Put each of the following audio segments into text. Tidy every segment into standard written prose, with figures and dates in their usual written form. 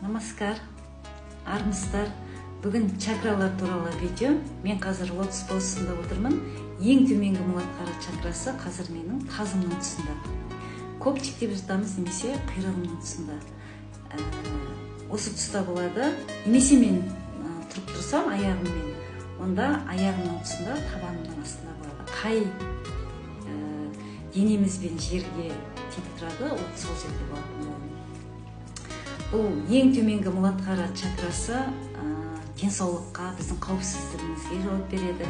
Намаскар, армысыздар. Бүгін чакралар туралы видео. Мен қазір лотос позасында отырмын. Ең төменгі муладхара чакрасы қазір менің тазымның тұсында. Копчик деп жатамыз, немесе құйрығымның тұсында. Осы тұста болады. Немесе мен тұрып тұрсам аяғыммен, онда аяғымның тұсында, табанымның астында болады. Қай денемізбен жерге тиіп тұрады, ол сол жерде болады. Бұл ең төменгі муладхара чакрасы денсаулыққа, біздің қауіпсіздігімізге жауап береді.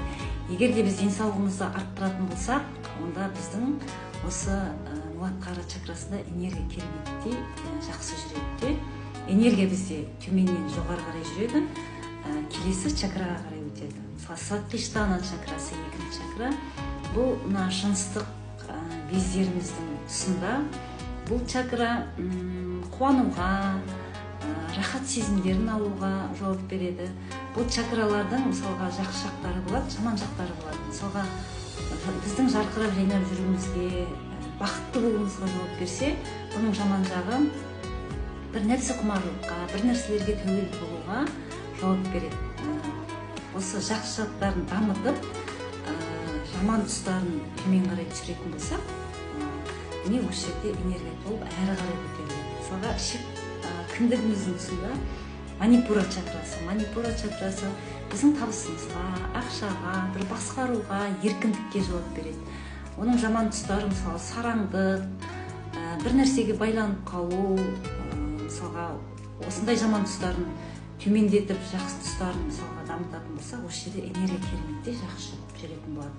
Егер де біз денсаулығымызды арттыратын болсақ, онда біздің осы муладхара чакрасында энергия кереметтей жақсы жүреді. Энергия бізде төменнен жоғары қарай жүреді, келесі чакраға қарай өтеді. Мысалы, свадхиштана чакрасы, екінші чакра. Бұл жыныстық бездеріміздің тұсында. Бұл чакра қуануға, рахат сезімдерін алуға жауап береді. Бұл чакралардың мысалға жақсы жақтары болады, жаман жақтары болады. Мысалға біздің жарқырап жайнап жүруімізге, бақытты болуымызға жауап берсе, бұның жаман жағы бір нәрсе құмарлыққа, бір нәрселерге тәуелді болуға жауап береді. Осы жақсы жақтарын дамытып, жаман тұстарын төмен қарай түсіретін болсақ, міне осы жерде энергия толып әрі қарай көтеріледі. Мысалға кіндігіміздің тұсында манипура чакрасы. Манипура чакрасы біздің табысымызға, ақшаға, бір басқаруға, еркіндікке жауап береді. Оның жаман тұстары мысалы сараңдық, бір нәрсеге байланып қалу, мысалға осындай жаман тұстарын төмендетіп, жақсы тұстарын мысалға дамытатын болса, осы жерде энергия кереметтей жақсы жүретін болады.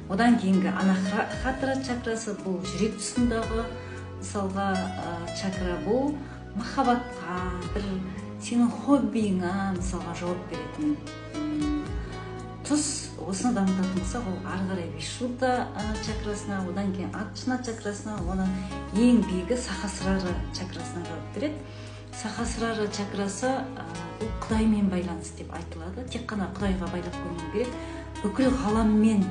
Одан кейінгі анахатра чакрасы, бұл жүрек тұсындағы мысалға чакра. Бұл махаббатқа, бір сенің хоббиіңа мысалға жауап беретін тұс. Осыны дамытатын болса, ол ары қарай вишудда чакрасына, одан кейін аджна чакрасына, одан ең биігі сахасрара чакрасына жауап береді. Сахасрара чакрасы бұл Құдаймен байланыс деп айтылады. Тек қана Құдайға байлап қоймау керек. Бүкіл ғаламмен,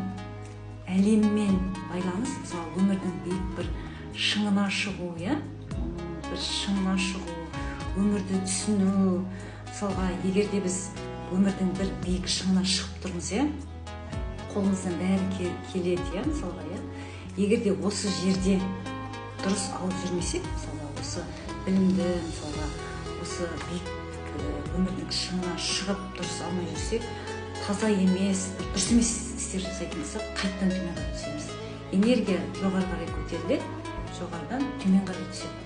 әлеммен байланыс, мысалы өмірдің биік бір шыңына шығу, бір шыңына шығу, өмірді түсіну. Мысалға, егер де біз өмірдің бір биік шыңына шығып тұрмыз, қолымыздан бәрі келеді, мысалға, егер де осы жерде дұрыс алып жүрмесек, мысалға, осы білімді, мысалға, осы биік өмірдің шыңына шығып дұрыс алмай жүрсек, таза емес, дұрыс емес істер жасайтын болсақ, қайттан төмен қарай түсеміз. Энергия жоғары қарай көтеріледі, жоғарыдан төмен қарай түседі.